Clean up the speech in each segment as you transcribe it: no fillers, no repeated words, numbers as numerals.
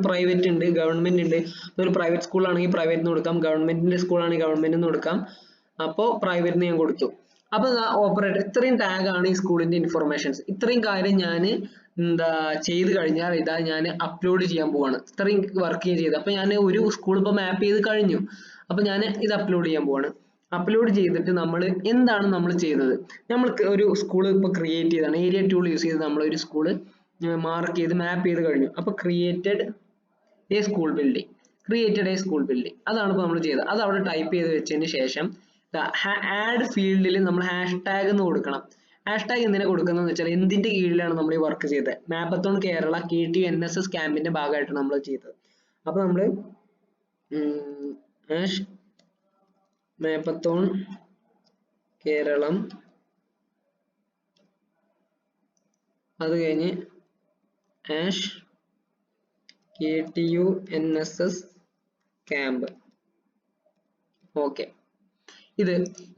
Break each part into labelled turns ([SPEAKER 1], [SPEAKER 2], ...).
[SPEAKER 1] Private ഉണ്ട്, government ഉണ്ട്. ഒരു പ്രൈവറ്റ് സ്കൂൾ ആണെങ്കിൽ പ്രൈവറ്റിന് കൊടുക്കാം, ഗവൺമെന്റിന്റെ സ്കൂൾ ആണെങ്കിൽ ഗവൺമെന്റിന് കൊടുക്കാം. അപ്പോൾ പ്രൈവറ്റിന് ഞാൻ കൊടുത്തു. അപ്പൊ ഓപ്പറേറ്റർ ഇത്രയും ടാഗ് ആണ് ഈ സ്കൂളിന്റെ ഇൻഫർമേഷൻസ്. ഇത്രയും കാര്യം ഞാൻ ചെയ്ത് കഴിഞ്ഞാൽ ഇതാ ഞാൻ അപ്ലോഡ് ചെയ്യാൻ പോവാണ്. ഇത്രയും വർക്ക് ചെയ്ത് അപ്പൊ ഞാൻ ഒരു സ്കൂൾ ഇപ്പൊ മാപ്പ് ചെയ്ത് കഴിഞ്ഞു. അപ്പൊ ഞാൻ ഇത് അപ്ലോഡ് ചെയ്യാൻ പോവാണ്. അപ്ലോഡ് ചെയ്തിട്ട് നമ്മൾ എന്താണ് നമ്മൾ ചെയ്തത്? നമ്മൾക്ക് ഒരു സ്കൂൾ ഇപ്പൊ ക്രിയേറ്റ് ചെയ്താണ്, ഏരിയ ടൂൾ യൂസ് ചെയ്ത് നമ്മൾ ഒരു സ്കൂൾ മാർക്ക് ചെയ്ത് മാപ്പ് ചെയ്ത് കഴിഞ്ഞു. അപ്പൊ created A school building, created A school building, അതാണ് ഇപ്പൊ നമ്മൾ ചെയ്തത്. അത് അവിടെ ടൈപ്പ് ചെയ്ത് വെച്ചതിന് ശേഷം ആഡ് ഫീൽഡിൽ നമ്മൾ #ടാഗ് എന്ന് കൊടുക്കണം. #ടാഗ് എന്തിനാ കൊടുക്കുന്നതെന്ന് വെച്ചാൽ എന്തിന്റെ കീഴിലാണ് നമ്മൾ ഈ വർക്ക് ചെയ്തത്? മാപ്പത്തോൺ കേരള KTU-NSS ക്യാമ്പിന്റെ ഭാഗമായിട്ടാണ് നമ്മൾ ചെയ്തത്. അപ്പൊ നമ്മൾ മാപ്പത്തോൺ കേരളം, അത് കഴിഞ്ഞ് KTU-NSS ക്യാമ്പ്. ഓക്കെ. ഇത്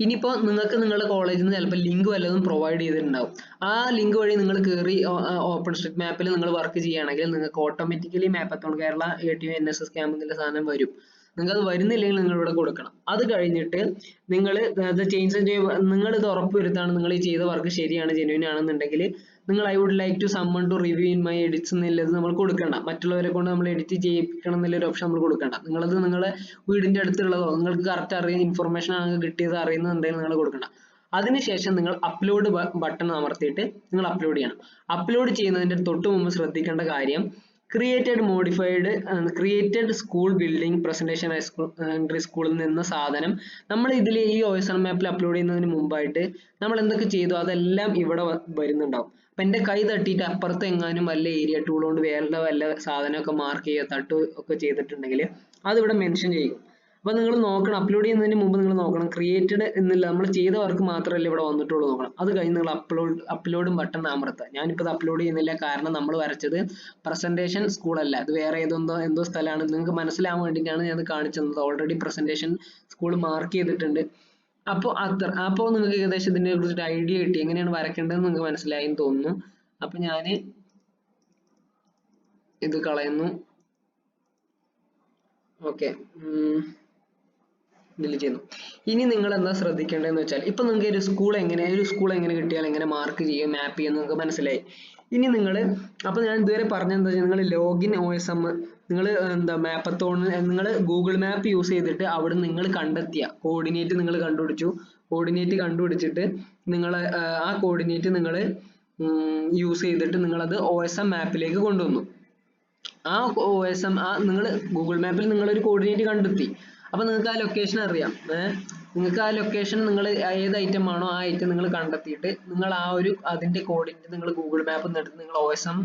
[SPEAKER 1] ഇനിയിപ്പോ നിങ്ങൾക്ക് നിങ്ങളുടെ കോളേജിൽ നിന്ന് ചിലപ്പോൾ ലിങ്ക് വല്ലതും പ്രൊവൈഡ് ചെയ്തിട്ടുണ്ടാവും. ആ ലിങ്ക് വഴി നിങ്ങൾ കയറി ഓപ്പൺ സ്ട്രീറ്റ് മാപ്പിൽ നിങ്ങൾ വർക്ക് ചെയ്യുകയാണെങ്കിൽ നിങ്ങൾക്ക് automatically mapathon Kerala KTU-NSS camp എന്നുള്ള സാധനം വരും. നിങ്ങൾക്ക് അത് വരുന്നില്ലെങ്കിൽ നിങ്ങൾ ഇവിടെ കൊടുക്കണം. അത് കഴിഞ്ഞിട്ട് നിങ്ങൾ നിങ്ങൾ ഇത് ഉറപ്പുവരുത്താണ് നിങ്ങൾ ഈ ചെയ്ത വർക്ക് ശരിയാണ്, ജെന്യൂൻ ആണെന്നുണ്ടെങ്കിൽ നിങ്ങൾ I would like to someone to review in my edits എന്നുള്ളത് നമ്മൾ കൊടുക്കണ്ട. മറ്റുള്ളവരെ കൊണ്ട് നമ്മൾ എഡിറ്റ് ചെയ്യിപ്പിക്കണം എന്നുള്ളൊരു ഓപ്ഷൻ നമ്മൾ കൊടുക്കണ്ട. നിങ്ങളത് നിങ്ങളെ വീടിന്റെ അടുത്തുള്ളതോ നിങ്ങൾക്ക് കറക്റ്റ് അറിയുന്ന ഇൻഫർമേഷൻ ആണ് കിട്ടിയത് അറിയുന്നുണ്ടെങ്കിൽ നിങ്ങൾ കൊടുക്കണ്ട. അതിനുശേഷം നിങ്ങൾ അപ്ലോഡ് ബട്ടൺ അമർത്തിയിട്ട് നിങ്ങൾ അപ്ലോഡ് ചെയ്യണം. അപ്ലോഡ് ചെയ്യുന്നതിന്റെ തൊട്ട് മുമ്പ് ശ്രദ്ധിക്കേണ്ട കാര്യം, created school building presentation entry സ്കൂളിൽ നിന്ന് സാധനം നമ്മൾ ഇതിൽ ഈ OSR മാപ്പിൽ അപ്ലോഡ് ചെയ്യുന്നതിന് മുമ്പായിട്ട് നമ്മൾ എന്തൊക്കെ ചെയ്തു അതെല്ലാം ഇവിടെ വരുന്നുണ്ടാവും. അപ്പൊ എന്റെ കൈ തട്ടിയിട്ട് അപ്പുറത്ത് എങ്ങാനും വല്ല ഏരിയ ടൂൾ കൊണ്ട് വേറെ വല്ല സാധനമൊക്കെ മാർക്ക് ചെയ്യുക തട്ട് ഒക്കെ ചെയ്തിട്ടുണ്ടെങ്കിൽ അത് ഇവിടെ മെൻഷൻ ചെയ്യും. അപ്പൊ നിങ്ങൾ നോക്കണം, അപ്ലോഡ് ചെയ്യുന്നതിന് മുമ്പ് നിങ്ങൾ നോക്കണം ക്രിയേറ്റഡ് എന്നില്ല നമ്മൾ ചെയ്ത വർക്ക് മാത്രമല്ല ഇവിടെ വന്നിട്ടുള്ളൂ നോക്കണം. അത് കഴിഞ്ഞ് നിങ്ങൾ അപ്ലോഡ് ബട്ടൺ അമർത്തുക. ഞാനിപ്പോൾ ഇത് അപ്ലോഡ് ചെയ്യുന്നില്ല, കാരണം നമ്മൾ വരച്ചത് പ്രസന്റേഷൻ സ്കൂൾ അല്ല, അത് വേറെ എന്തോ സ്ഥലമാണ്. നിങ്ങൾക്ക് മനസ്സിലാവാൻ വേണ്ടിയിട്ടാണ് ഞാൻ കാണിച്ചത്. ഓൾറെഡി പ്രസന്റേഷൻ സ്കൂൾ മാർക്ക് ചെയ്തിട്ടുണ്ട്. അപ്പോൾ നിങ്ങൾക്ക് ഏകദേശം ഇതിനെ കുറിച്ചിട്ട് ഐഡിയ കിട്ടി, എങ്ങനെയാണ് വരയ്ക്കേണ്ടതെന്ന് നിങ്ങൾക്ക് മനസ്സിലായി എന്ന് തോന്നുന്നു. അപ്പൊ ഞാൻ ഇത് കളയുന്നു. ഓക്കെ, ഡിലീറ്റ് ചെയ്യുന്നു. ഇനി നിങ്ങൾ എന്താ ശ്രദ്ധിക്കേണ്ടതെന്ന് വെച്ചാൽ ഇപ്പൊ നിങ്ങൾക്ക് ഒരു സ്കൂൾ എങ്ങനെ കിട്ടിയാൽ എങ്ങനെ മാർക്ക് ചെയ്യും, മാപ്പ് ചെയ്യും നിങ്ങൾക്ക് മനസ്സിലായി. ഇനി നിങ്ങൾ അപ്പൊ ഞാൻ ഇതുവരെ പറഞ്ഞെന്താ വെച്ചാൽ നിങ്ങൾ ലോഗിൻ OSM നിങ്ങൾ നിങ്ങൾ ഗൂഗിൾ മാപ്പ് യൂസ് ചെയ്തിട്ട് അവിടെ നിങ്ങൾ കണ്ടെത്തിയ കോർഡിനേറ്റ് നിങ്ങൾ കണ്ടുപിടിച്ചിട്ട് നിങ്ങൾ ആ കോർഡിനേറ്റ് നിങ്ങൾ യൂസ് ചെയ്തിട്ട് നിങ്ങൾ അത് OSM മാപ്പിലേക്ക് കൊണ്ടുവന്നു. ആ OSM നിങ്ങൾ ഗൂഗിൾ മാപ്പിൽ നിങ്ങൾ ഒരു കോർഡിനേറ്റ് കണ്ടെത്തി. അപ്പൊ നിങ്ങൾക്ക് ആ ലൊക്കേഷൻ അറിയാം. നിങ്ങൾക്ക് ആ ലൊക്കേഷൻ നിങ്ങൾ ഏത് ഐറ്റം ആണോ ആ ഐറ്റം നിങ്ങൾ കണ്ടെത്തിയിട്ട് നിങ്ങൾ അതിന്റെ കോർഡിനേറ്റ് നിങ്ങൾ ഗൂഗിൾ മാപ്പിൽ നിന്ന് എടുത്ത് നിങ്ങൾ OSM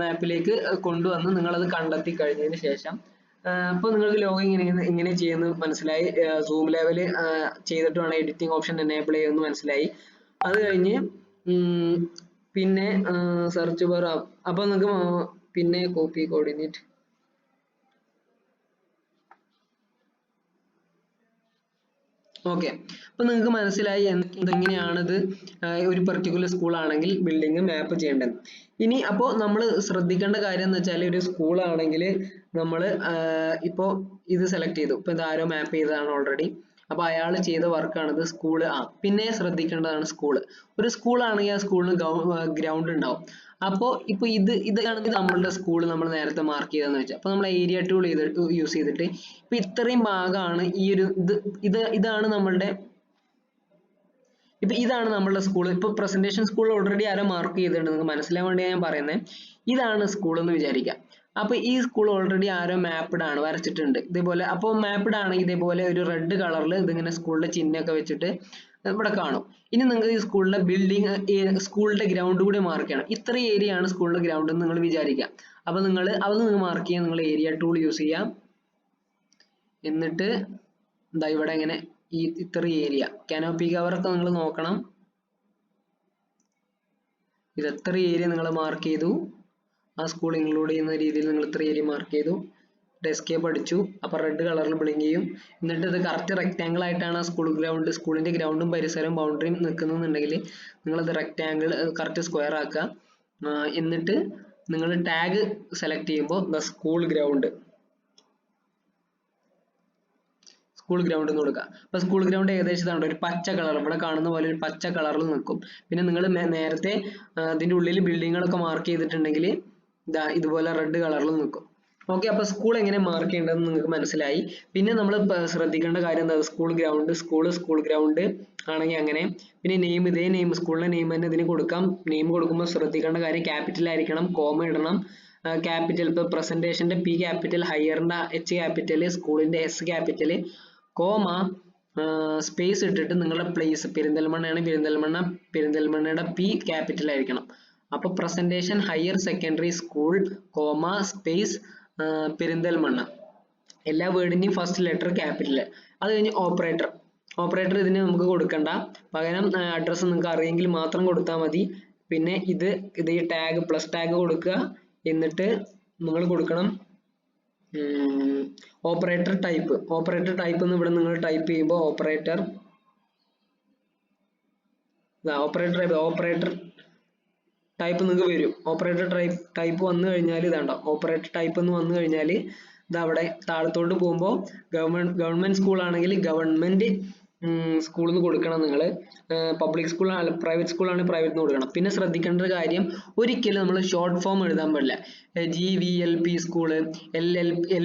[SPEAKER 1] മാപ്പിലേക്ക് കൊണ്ടുവന്ന് നിങ്ങൾ അത് കണ്ടെത്തി കഴിഞ്ഞതിന് ശേഷം അപ്പോൾ നിങ്ങൾക്ക് ലോഗിൻ ഇങ്ങനെ ചെയ്യുന്നത് മനസ്സിലായി. സൂം ലെവൽ ചെയ്തിട്ട് വേണം എഡിറ്റിംഗ് ഓപ്ഷൻ എനേബിൾ ചെയ്യുമെന്ന് മനസ്സിലായി. അത് കഴിഞ്ഞ് പിന്നെ സെർച്ച് ബാർ അപ്പൊ നിങ്ങൾക്ക് പിന്നെ കോപ്പി കോർഡിനേറ്റ് ഓക്കെ. അപ്പൊ നിങ്ങൾക്ക് മനസ്സിലായി എങ്ങനെയാണിത് ഒരു പെർട്ടിക്കുലർ സ്കൂൾ ആണെങ്കിൽ ബിൽഡിംഗ് മാപ്പ് ചെയ്യേണ്ടത്. ഇനി അപ്പോൾ നമ്മൾ ശ്രദ്ധിക്കേണ്ട കാര്യം എന്ന് വെച്ചാൽ ഒരു സ്കൂൾ ആണെങ്കിൽ നമ്മൾ ഇപ്പോൾ ഇത് സെലക്ട് ചെയ്തു. ഇപ്പൊ ഇത് ആരോ മാപ്പ് ചെയ്തതാണ് ഓൾറെഡി. അപ്പൊ അയാൾ ചെയ്ത വർക്കാണിത്. സ്കൂള് പിന്നെ ശ്രദ്ധിക്കേണ്ടതാണ് സ്കൂള്. ഒരു സ്കൂൾ ആണെങ്കിൽ ആ സ്കൂളിന് ഗ്രൗണ്ട് ഉണ്ടാവും. അപ്പോൾ ഇപ്പൊ ഇതാണെങ്കിൽ നമ്മളുടെ സ്കൂൾ നമ്മൾ നേരത്തെ മാർക്ക് ചെയ്തെന്ന് വെച്ചാൽ അപ്പൊ നമ്മൾ ഏരിയ ടൂൾ യൂസ് ചെയ്തിട്ട് ഇപ്പൊ ഇത്രയും ഭാഗമാണ് ഈ ഒരു ഇതാണ് നമ്മളുടെ സ്കൂൾ. ഇപ്പൊ presentation school already arrow mark ചെയ്തിട്ടുണ്ട്, നിങ്ങൾക്ക് മനസ്സിലാവാൻ വേണ്ടി ഞാൻ പറയുന്നത്. ഇതാണ് സ്കൂൾ എന്ന് വിചാരിക്കാം. അപ്പൊ ഈ സ്കൂൾ ഓൾറെഡി ആരോ മാപ്ഡ് ആണ്, വരച്ചിട്ടുണ്ട് ഇതേപോലെ. അപ്പോൾ മാപ്ഡ് ആണെങ്കിൽ ഇതേപോലെ ഒരു റെഡ് കളറിൽ ഇതിങ്ങനെ സ്കൂളിന്റെ ചിഹ്നമൊക്കെ വെച്ചിട്ട് ഇവിടെ കാണും. ഇനി നിങ്ങൾക്ക് ഈ സ്കൂളിന്റെ സ്കൂളിന്റെ ഗ്രൗണ്ട് കൂടി മാർക്ക് ചെയ്യണം. ഇത്ര ഏരിയ ആണ് സ്കൂളിന്റെ ഗ്രൗണ്ട് എന്ന് നിങ്ങൾ വിചാരിക്കാം. അപ്പൊ നിങ്ങൾ മാർക്ക് ചെയ്യാൻ നിങ്ങൾ ഏരിയ ടൂൾ യൂസ് ചെയ്യാം. എന്നിട്ട് എന്താ ഇവിടെ ഇങ്ങനെ ഇത്ര ഏരിയ കാനോപ്പി കവർ ഒക്കെ നിങ്ങൾ നോക്കണം. ഇത് എത്ര ഏരിയ നിങ്ങൾ മാർക്ക് ചെയ്തു, ആ സ്കൂൾ ഇൻക്ലൂഡ് ചെയ്യുന്ന രീതിയിൽ നിങ്ങൾ ഇത്ര ഏരിയ മാർക്ക് ചെയ്തു. എസ്കേപ്പ് അടിച്ചു. അപ്പൊ റെഡ് കളറിൽ ബ്ലിങ്ക് ചെയ്യും. എന്നിട്ട് ഇത് കറക്റ്റ് റെക്ടാങ്കിൾ ആയിട്ടാണ് ആ സ്കൂളിന്റെ ഗ്രൗണ്ടും പരിസരവും ബൗണ്ടറിയും നിൽക്കുന്നുണ്ടെങ്കിൽ നിങ്ങൾ അത് റെക്ടാങ്കിൾ കറക്റ്റ് സ്ക്വയർ ആക്കുക. എന്നിട്ട് നിങ്ങൾ ടാഗ് സെലക്ട് ചെയ്യുമ്പോൾ ദ സ്കൂൾ ഗ്രൗണ്ട് എന്ന് കൊടുക്കുക. അപ്പൊ സ്കൂൾ ഗ്രൗണ്ട് ഏകദേശം ഇതാണ് ഒരു പച്ച കളർ, ഇവിടെ കാണുന്ന പോലെ ഒരു പച്ച കളറിൽ നിൽക്കും. പിന്നെ നിങ്ങൾ നേരത്തെ ഇതിന്റെ ഉള്ളിൽ ബിൽഡിങ്ങുകളൊക്കെ മാർക്ക് ചെയ്തിട്ടുണ്ടെങ്കിൽ ഇതാ ഇതുപോലെ റെഡ് കളറിൽ നിൽക്കും. ഓക്കെ, അപ്പൊ സ്കൂൾ എങ്ങനെ മാർക്ക് ചെയ്യേണ്ടതെന്ന് നിങ്ങൾക്ക് മനസ്സിലായി. പിന്നെ നമ്മൾ ശ്രദ്ധിക്കേണ്ട കാര്യം എന്താ, സ്കൂൾ ഗ്രൗണ്ട് ആണെങ്കിൽ അങ്ങനെ. പിന്നെ നെയിം, ഇതേ നെയിം, സ്കൂളിന്റെ നെയിം തന്നെ ഇതിന് കൊടുക്കാം. നെയിം കൊടുക്കുമ്പോൾ ശ്രദ്ധിക്കേണ്ട കാര്യം ക്യാപിറ്റൽ ആയിരിക്കണം, കോമ ഇടണം. ക്യാപിറ്റൽ, ഇപ്പൊ പ്രസന്റേഷന്റെ P ക്യാപിറ്റൽ, ഹയറിന്റെ H ക്യാപിറ്റൽ, സ്കൂളിന്റെ S ക്യാപിറ്റൽ, കോമ സ്പേസ് ഇട്ടിട്ട് നിങ്ങളുടെ പ്ലേസ് പെരിന്തൽമണ്ണയാണ്, പെരിന്തൽമണ്ണയുടെ P ക്യാപിറ്റൽ ആയിരിക്കണം. അപ്പൊ presentation higher secondary school comma space Perinthalmanna, എല്ലാ വേർഡിന്റെയും ഫസ്റ്റ് ലെറ്റർ ക്യാപിറ്റൽ. അത് കഴിഞ്ഞ് ഓപ്പറേറ്റർ ഇതിന് നമുക്ക് കൊടുക്കണ്ട, പകരം അഡ്രസ്സ് നിങ്ങൾക്ക് അറിയെങ്കിൽ മാത്രം കൊടുത്താൽ മതി. പിന്നെ ഇത് ഈ ടാഗ് പ്ലസ് ടാഗ് കൊടുക്കുക. എന്നിട്ട് നിങ്ങൾ കൊടുക്കണം ഓപ്പറേറ്റർ ടൈപ്പ് എന്ന് ഇവിടെ നിങ്ങൾ ടൈപ്പ് ചെയ്യുമ്പോൾ ഓപ്പറേറ്റർ ടൈപ്പ് നിങ്ങൾക്ക് വരും. ഓപ്പറേറ്റർ ടൈപ്പ് വന്നു കഴിഞ്ഞാൽ ഇതാണ്ടോ, ഓപ്പറേറ്റർ ടൈപ്പ് എന്ന് വന്നു കഴിഞ്ഞാൽ ഇത് അവിടെ താഴത്തോട്ട് പോകുമ്പോൾ ഗവൺമെന്റ് സ്കൂൾ ആണെങ്കിൽ ഗവൺമെന്റ് സ്കൂളിൽ നിന്ന് കൊടുക്കണം നിങ്ങൾ. പബ്ലിക് സ്കൂൾ പ്രൈവറ്റ് സ്കൂൾ ആണെങ്കിൽ പ്രൈവറ്റ് നിന്ന് കൊടുക്കണം. പിന്നെ ശ്രദ്ധിക്കേണ്ട ഒരു കാര്യം, ഒരിക്കലും നമ്മൾ ഷോർട്ട് ഫോം എഴുതാൻ പാടില്ല. GVLP school,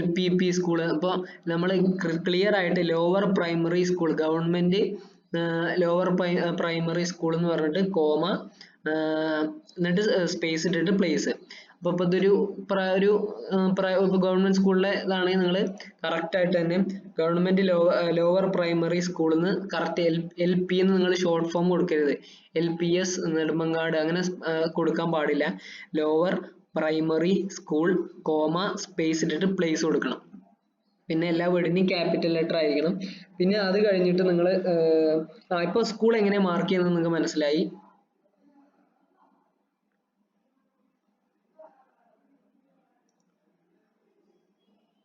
[SPEAKER 1] LPP school. അപ്പോൾ നമ്മൾ ക്ലിയർ ആയിട്ട് lower primary school, government lower primary school എന്ന് പറഞ്ഞിട്ട് കോമ എന്നിട്ട് സ്പേസ് ഇട്ടിട്ട് പ്ലേസ്. അപ്പൊ ഇപ്പൊ ഇതൊരു ഗവൺമെന്റ് സ്കൂളിലെ ഇതാണെങ്കിൽ നിങ്ങൾ കറക്റ്റ് ആയിട്ട് തന്നെ ഗവൺമെന്റ് ലോവർ പ്രൈമറി സ്കൂളിൽ നിന്ന് കറക്റ്റ് LP എന്ന് നിങ്ങൾ ഷോർട്ട് ഫോം കൊടുക്കരുത്. LPS നെടുമങ്ങാട് അങ്ങനെ കൊടുക്കാൻ പാടില്ല. Lower primary school comma space ഇട്ടിട്ട് പ്ലേസ് കൊടുക്കണം. പിന്നെ എല്ലാ വേർഡിന്റെയും ക്യാപിറ്റൽ ലെറ്റർ ആയിരിക്കണം. പിന്നെ അത് കഴിഞ്ഞിട്ട് നിങ്ങൾ ഇപ്പൊ സ്കൂൾ എങ്ങനെ മാർക്ക് ചെയ്യുന്നത് നിങ്ങൾക്ക് മനസ്സിലായി.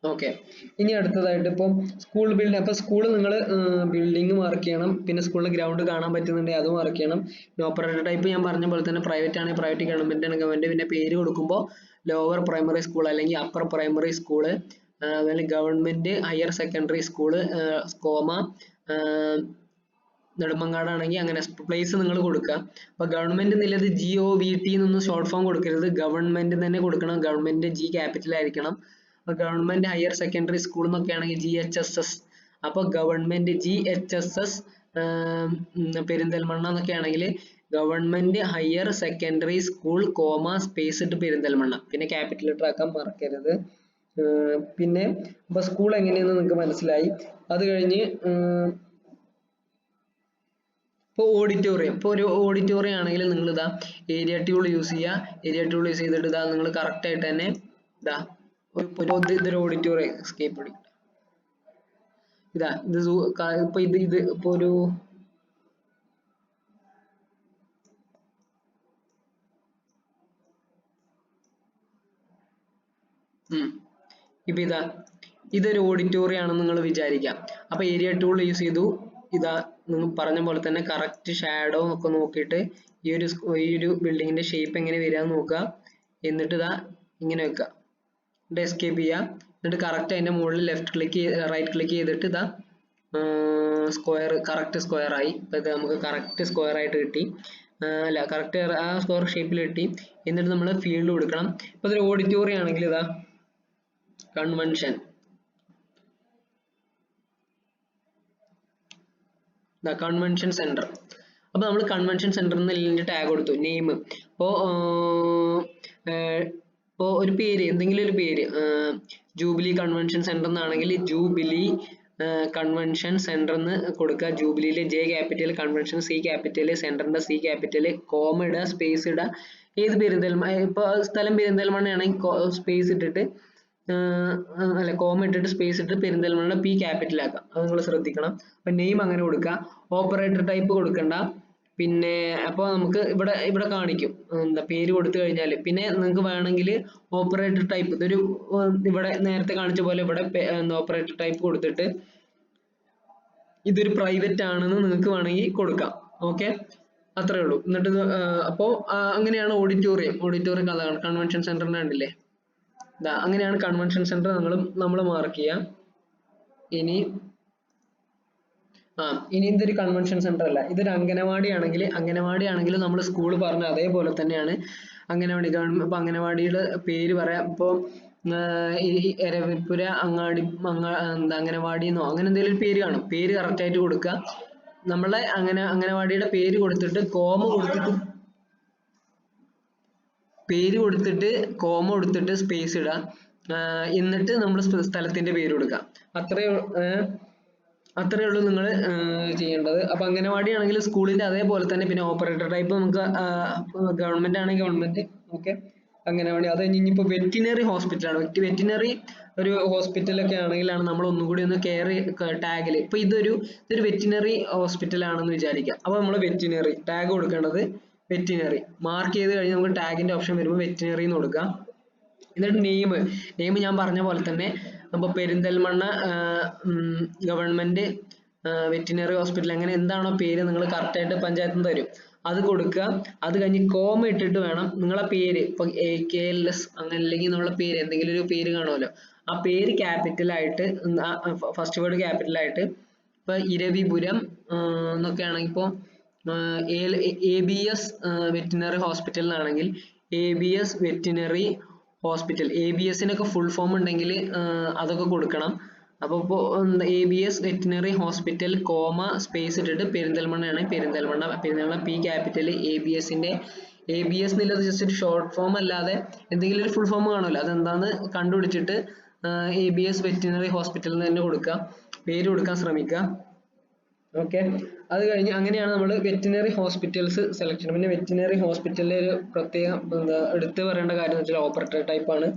[SPEAKER 1] ഓക്കെ, ഇനി അടുത്തതായിട്ട് ഇപ്പം സ്കൂൾ ബിൽഡിംഗ്. അപ്പൊ സ്കൂൾ നിങ്ങൾ ബിൽഡിംഗ് മാർക്ക് ചെയ്യണം. പിന്നെ സ്കൂളിന്റെ ഗ്രൗണ്ട് കാണാൻ പറ്റുന്നുണ്ടെങ്കിൽ അത് മാർക്ക് ചെയ്യണം. ഓപ്പറേറ്റർ ടൈപ്പ് ഞാൻ പറഞ്ഞ പോലെ തന്നെ പ്രൈവറ്റ് ആണെങ്കിൽ പ്രൈവറ്റ്, ഗവൺമെന്റ് ആണ് ഗവൺമെന്റ്. പിന്നെ പേര് കൊടുക്കുമ്പോൾ ലോവർ പ്രൈമറി സ്കൂൾ അല്ലെങ്കിൽ അപ്പർ പ്രൈമറി സ്കൂള്, അതുപോലെ government higher secondary school comma നെടുമങ്ങാടാണെങ്കിൽ അങ്ങനെ പ്ലേസ് നിങ്ങൾ കൊടുക്കുക. അപ്പൊ ഗവൺമെന്റ് എന്നുള്ളത് GOVT എന്നൊന്നും ഷോർട്ട് ഫോം കൊടുക്കരുത്, ഗവൺമെന്റ് തന്നെ കൊടുക്കണം. ഗവൺമെന്റ് G ക്യാപിറ്റൽ ആയിരിക്കണം. ഗവൺമെന്റ് ഹയർ സെക്കൻഡറി സ്കൂൾ എന്നൊക്കെ ആണെങ്കിൽ GHSS. അപ്പൊ ഗവൺമെന്റ് GHSS പെരിന്തൽമണ്ണ എന്നൊക്കെ ആണെങ്കിൽ government higher secondary school comma space ഇട്ട് പെരിന്തൽമണ്ണ, പിന്നെ ക്യാപിറ്റൽ ലെറ്റർ ആക്കാൻ മറക്കരുത്. പിന്നെ ഇപ്പൊ സ്കൂൾ എങ്ങനെയെന്ന് നിങ്ങൾക്ക് മനസ്സിലായി. അത് കഴിഞ്ഞ് ഇപ്പോൾ ഓഡിറ്റോറിയം, ഇപ്പോൾ ഒരു ഓഡിറ്റോറിയം ആണെങ്കിൽ നിങ്ങൾ ഇതാ ഏരിയ ടൂൾ യൂസ് ചെയ്യുക. ഏരിയ ടൂൾ യൂസ് ചെയ്തിട്ട് ഇതാ നിങ്ങൾ കറക്റ്റ് ആയിട്ട് തന്നെ ഇതാ ഇതൊരു ഓഡിറ്റോറിയം എസ്കേപ്പ് അടി ഇതാ ഇത് ഇപ്പൊ ഇപ്പൊ ഒരു ഇപ്പൊ ഇതൊരു ഓഡിറ്റോറിയം ആണെന്ന് നിങ്ങൾ വിചാരിക്കാം. അപ്പൊ ഏരിയ ടൂൾ യൂസ് ചെയ്തു. ഇതാ നിങ്ങൾ പറഞ്ഞ പോലെ തന്നെ കറക്റ്റ് ഷാഡോ ഒക്കെ നോക്കിയിട്ട് ഈ ഒരു ബിൽഡിങ്ങിന്റെ ഷേപ്പ് എങ്ങനെ വരികയെന്ന് നോക്കുക. എന്നിട്ട് ഇതാ ഇങ്ങനെ വെക്കുക, എസ്കേപ്പ് ചെയ്യുക. എന്നിട്ട് കറക്റ്റ് അതിന്റെ മുകളിൽ റൈറ്റ് ക്ലിക്ക് ചെയ്തിട്ട് ഇതാ സ്ക്വയർ, കറക്റ്റ് സ്ക്വയർ ആയി. ഇപ്പൊ ഇത് നമുക്ക് കറക്റ്റ് സ്ക്വയർ ആയിട്ട് കിട്ടി. അല്ല, കറക്റ്റ് ആ സ്ക്വയർ ഷേപ്പിൽ കിട്ടി. എന്നിട്ട് നമ്മൾ ഫീൽഡ് കൊടുക്കണം. ഇപ്പൊ ഇതൊരു ഓഡിറ്റോറിയം ആണെങ്കിൽ ഇതാ കൺവെൻഷൻ സെന്റർ. അപ്പൊ നമ്മൾ കൺവെൻഷൻ സെന്റർ എന്ന് ടാഗ് കൊടുത്തു. നെയിം ഇപ്പോ ഒരു പേര്, എന്തെങ്കിലും ഒരു പേര്, ജൂബിലി കൺവെൻഷൻ സെന്റർ എന്നാണെങ്കിൽ ജൂബിലി കൺവെൻഷൻ സെന്റർ എന്ന് കൊടുക്കുക. ജൂബിലിയിലെ J capital, convention C capital, സെന്ററിന്റെ C ക്യാപിറ്റൽ, കോമ ഇടുക, സ്പേസ് ഇടുക. ഏത് പെരിന്തൽമണ്ണ, ഇപ്പൊ സ്ഥലം പെരിന്തൽമണ്ണ ആണെങ്കിൽ സ്പേസ് ഇട്ടിട്ട് അല്ല കോമ ഇട്ടിട്ട് സ്പേസ് ഇട്ട് പെരിന്തൽമണ്ണ P ക്യാപിറ്റൽ ആക്കാം. അത് നിങ്ങൾ ശ്രദ്ധിക്കണം. അപ്പൊ നെയിം അങ്ങനെ കൊടുക്കുക. ഓപ്പറേറ്റർ ടൈപ്പ് കൊടുക്കണ്ട. പിന്നെ അപ്പൊ നമുക്ക് ഇവിടെ കാണിക്കും എന്താ പേര് കൊടുത്തു കഴിഞ്ഞാൽ. പിന്നെ നിങ്ങൾക്ക് വേണമെങ്കിൽ ഓപ്പറേറ്റർ ടൈപ്പ് ഇതൊരു ഇവിടെ നേരത്തെ കാണിച്ച പോലെ ഇവിടെ ഓപ്പറേറ്റർ ടൈപ്പ് കൊടുത്തിട്ട് ഇതൊരു പ്രൈവറ്റ് ആണെന്ന് നിങ്ങൾക്ക് വേണമെങ്കിൽ കൊടുക്കാം. ഓക്കെ, അത്രേ ഉള്ളൂ. എന്നിട്ട് അപ്പോ അങ്ങനെയാണ് ഓഡിറ്റോറിയം അതാണ് കൺവെൻഷൻ സെന്ററിന്റെ കണ്ടില്ലേ, അങ്ങനെയാണ് കൺവെൻഷൻ സെന്റർ നമ്മൾ മാർക്ക് ചെയ്യാം. ഇനി ഇതൊരു കൺവെൻഷൻ സെന്റർ അല്ല, ഇതൊരു അംഗനവാടി ആണെങ്കിൽ നമ്മൾ സ്കൂൾ പറഞ്ഞ അതേപോലെ തന്നെയാണ് അംഗനവാടി. ഇപ്പൊ അംഗനവാടിയുടെ പേര് പറയാം. ഇപ്പൊ എരവിപുര അംഗനവാടി എന്നോ അങ്ങനെ എന്തെങ്കിലും പേര് കാണും. പേര് കറക്റ്റ് ആയിട്ട് കൊടുക്കുക. നമ്മളെ അംഗനവാടിയുടെ പേര് കൊടുത്തിട്ട് കോമ കൊടുത്തിട്ട് സ്പേസ് ഇടുക. എന്നിട്ട് നമ്മൾ സ്ഥലത്തിന്റെ പേര് കൊടുക്കുക. അത്രേ ഉള്ളൂ നിങ്ങൾ ചെയ്യേണ്ടത്. അപ്പൊ അംഗനവാടി ആണെങ്കിൽ സ്കൂളിന്റെ അതേപോലെ തന്നെ. പിന്നെ ഓപ്പറേറ്റർ ടൈപ്പ് നമുക്ക് ഗവൺമെന്റ് ആണെങ്കിൽ ഗവൺമെന്റ്, ഓക്കെ. അംഗനവാടി. അത് കഴിഞ്ഞ് ഇനിയിപ്പോ വെറ്റിനറി ഹോസ്പിറ്റലാണ്. വെറ്റിനറി ഒരു ഹോസ്പിറ്റലൊക്കെ ആണെങ്കിലാണ് നമ്മൾ ഒന്നും കൂടി ഒന്ന് കെയർ ടാഗിൽ, ഇപ്പൊ ഇതൊരു വെറ്റിനറി ഹോസ്പിറ്റൽ ആണെന്ന് വിചാരിക്കാം. അപ്പൊ നമ്മൾ വെറ്റിനറി ടാഗ് കൊടുക്കേണ്ടത് വെറ്റിനറി മാർക്ക് ചെയ്ത് കഴിഞ്ഞ് നമുക്ക് ടാഗിന്റെ ഓപ്ഷൻ വരുമ്പോൾ വെറ്റിനറി എന്ന് കൊടുക്കാം. എന്നിട്ട് നെയിം ഞാൻ പറഞ്ഞ പോലെ തന്നെ അപ്പൊ പെരിന്തൽമണ്ണ ഗവൺമെന്റ് വെറ്റിനറി ഹോസ്പിറ്റൽ, അങ്ങനെ എന്താണോ പേര് നിങ്ങൾ കറക്റ്റ് ആയിട്ട് പഞ്ചായത്തിൽ നിന്ന് തരും, അത് കൊടുക്കുക. അത് കഴിഞ്ഞ് കോമ ഇട്ടിട്ട് വേണം നിങ്ങളെ പേര്, ഇപ്പൊ AKLS അങ്ങനെ അല്ലെങ്കിൽ നമ്മളെ പേര് എന്തെങ്കിലും ഒരു പേര് കാണുമല്ലോ, ആ പേര് ക്യാപിറ്റൽ ആയിട്ട് ഫസ്റ്റ് വേർഡ് ക്യാപിറ്റൽ ആയിട്ട്. ഇപ്പൊ ഇരവിപുരം എന്നൊക്കെ ആണെങ്കിൽ ഇപ്പൊ ABS വെറ്റിനറി ഹോസ്പിറ്റൽ എന്നാണെങ്കിൽ ABS വെറ്റിനറി ഹോസ്പിറ്റൽ. ABSനൊക്കെ ഫുൾ ഫോം ഉണ്ടെങ്കിൽ അതൊക്കെ കൊടുക്കണം. അപ്പൊ ഇപ്പോ ABS veterinary hospital comma space ഇട്ടിട്ട് പെരിന്തൽമണ്ണയാണ്, പെരിന്തൽമണ്ണ P ക്യാപിറ്റൽ. ABS എന്നുള്ളത് ജസ്റ്റ് ഒരു ഷോർട്ട് ഫോം അല്ലാതെ എന്തെങ്കിലും ഒരു ഫുൾ ഫോം കാണുമല്ലോ, അതെന്താന്ന് കണ്ടുപിടിച്ചിട്ട് ABS വെറ്റിനറി ഹോസ്പിറ്റൽ എന്ന് തന്നെ കൊടുക്കുക, പേര് കൊടുക്കാൻ ശ്രമിക്കുക. ഓക്കെ. അത് കഴിഞ്ഞ് അങ്ങനെയാണ് നമ്മൾ വെറ്റിനറി ഹോസ്പിറ്റൽസ് സെലക്ഷൻ. പിന്നെ വെറ്റിനറി ഹോസ്പിറ്റലിൽ ഒരു പ്രത്യേകം എടുത്തു പറയേണ്ട കാര്യം എന്ന് വെച്ചാൽ ഓപ്പറേറ്റർ ടൈപ്പ് ആണ്.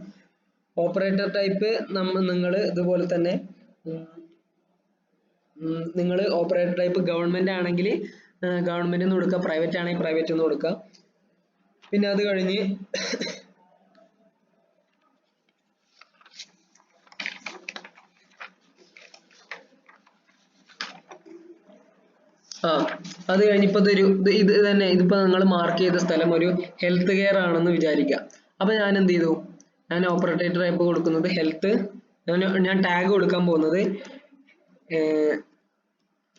[SPEAKER 1] ഓപ്പറേറ്റർ ടൈപ്പ് നിങ്ങൾ ഇതുപോലെ തന്നെ നിങ്ങൾ ഓപ്പറേറ്റർ ടൈപ്പ് ഗവൺമെന്റ് ആണെങ്കിൽ ഗവൺമെന്റ് എന്ന് കൊടുക്കുക, പ്രൈവറ്റ് ആണെങ്കിൽ പ്രൈവറ്റ് എന്ന് കൊടുക്കുക. പിന്നെ അത് കഴിഞ്ഞ് അത് കഴിഞ്ഞിപ്പോ ഇത് തന്നെ, ഇതിപ്പോ നിങ്ങൾ മാർക്ക് ചെയ്ത സ്ഥലം ഒരു ഹെൽത്ത് കെയർ ആണെന്ന് വിചാരിക്കുക. അപ്പൊ ഞാൻ എന്ത് ചെയ്തു, ഞാൻ ഓപ്പറേറ്റർ ടൈപ്പ് കൊടുക്കുന്നത് ഹെൽത്ത്, ഞാൻ ടാഗ് കൊടുക്കാൻ പോകുന്നത്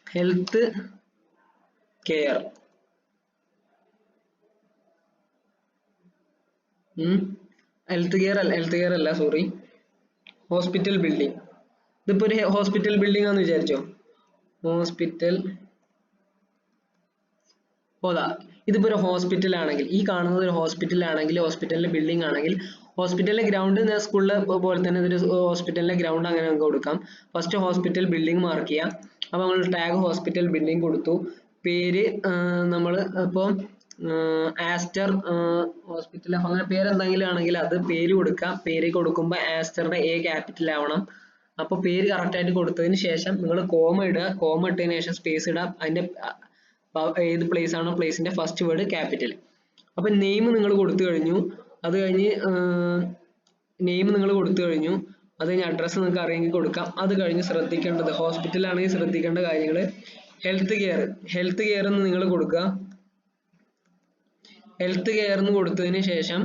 [SPEAKER 1] ഹെൽത്ത് കെയർ. ഹെൽത്ത് കെയർ അല്ല, സോറി, ഹോസ്പിറ്റൽ ബിൽഡിംഗ്. ഇതിപ്പോ ഒരു ഹോസ്പിറ്റൽ ബിൽഡിംഗ് ആണെന്ന് വിചാരിച്ചോ, ഹോസ്പിറ്റൽ. ഇതിപ്പോ ഒരു ഹോസ്പിറ്റൽ ആണെങ്കിൽ, ഈ കാണുന്നത് ഒരു ഹോസ്പിറ്റൽ ആണെങ്കിൽ, ഹോസ്പിറ്റലിന്റെ ബിൽഡിംഗ് ആണെങ്കിൽ, ഹോസ്പിറ്റലിലെ ഗ്രൗണ്ട് സ്കൂളിലെ പോലെ തന്നെ ഇതൊരു ഹോസ്പിറ്റലിന്റെ ഗ്രൗണ്ട് അങ്ങനെ നമുക്ക് കൊടുക്കാം. ഫസ്റ്റ് ഹോസ്പിറ്റൽ ബിൽഡിംഗ് മാർക്ക് ചെയ്യാം. അപ്പൊ നമ്മൾ ടാഗ് ഹോസ്പിറ്റൽ ബിൽഡിംഗ് കൊടുത്തു. പേര് നമ്മൾ ഇപ്പൊ ആസ്റ്റർ ഹോസ്പിറ്റൽ അങ്ങനെ പേരെന്തെങ്കിലും ആണെങ്കിൽ അത് പേര് കൊടുക്കാം. പേര് കൊടുക്കുമ്പോൾ ആസ്റ്ററുടെ A ക്യാപിറ്റൽ ആവണം. അപ്പൊ പേര് കറക്റ്റ് ആയിട്ട് കൊടുത്തതിന് ശേഷം നിങ്ങൾ കോമ ഇടുക. കോമ ഇട്ടതിന് ശേഷം സ്പേസ് ഇടുക. അതിന്റെ ഏത് പ്ലേസ് ആണോ പ്ലേസിന്റെ ഫസ്റ്റ് വേർഡ് ക്യാപിറ്റൽ. അപ്പൊ നെയിം നിങ്ങൾ കൊടുത്തു കഴിഞ്ഞു. അത് കഴിഞ്ഞ് അത് കഴിഞ്ഞ് അഡ്രസ്സ് നിങ്ങൾക്ക് അറിയെങ്കിൽ കൊടുക്കാം. അത് കഴിഞ്ഞ് ശ്രദ്ധിക്കേണ്ടത്, ഹോസ്പിറ്റൽ ആണെങ്കിൽ ശ്രദ്ധിക്കേണ്ട കാര്യങ്ങൾ, ഹെൽത്ത് കെയർ എന്ന് നിങ്ങൾ കൊടുക്കുക. ഹെൽത്ത് കെയർ എന്ന് കൊടുത്തതിന് ശേഷം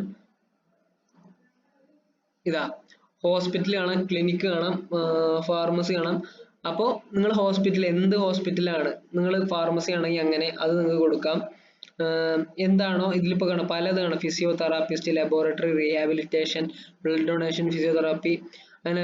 [SPEAKER 1] ഹോസ്പിറ്റൽ കാണാം, ക്ലിനിക്ക് കാണാം, ഫാർമസി കാണാം. അപ്പോൾ നിങ്ങൾ ഹോസ്പിറ്റൽ എന്ത് ഹോസ്പിറ്റലാണ്, നിങ്ങൾ ഫാർമസി ആണെങ്കിൽ അങ്ങനെ അത് നിങ്ങൾക്ക് കൊടുക്കാം. എന്താണോ ഇതിലിപ്പോ കാണാം, പലത് കാണാം, physiotherapist, laboratory, rehabilitation, blood donation, physiotherapy, അങ്ങനെ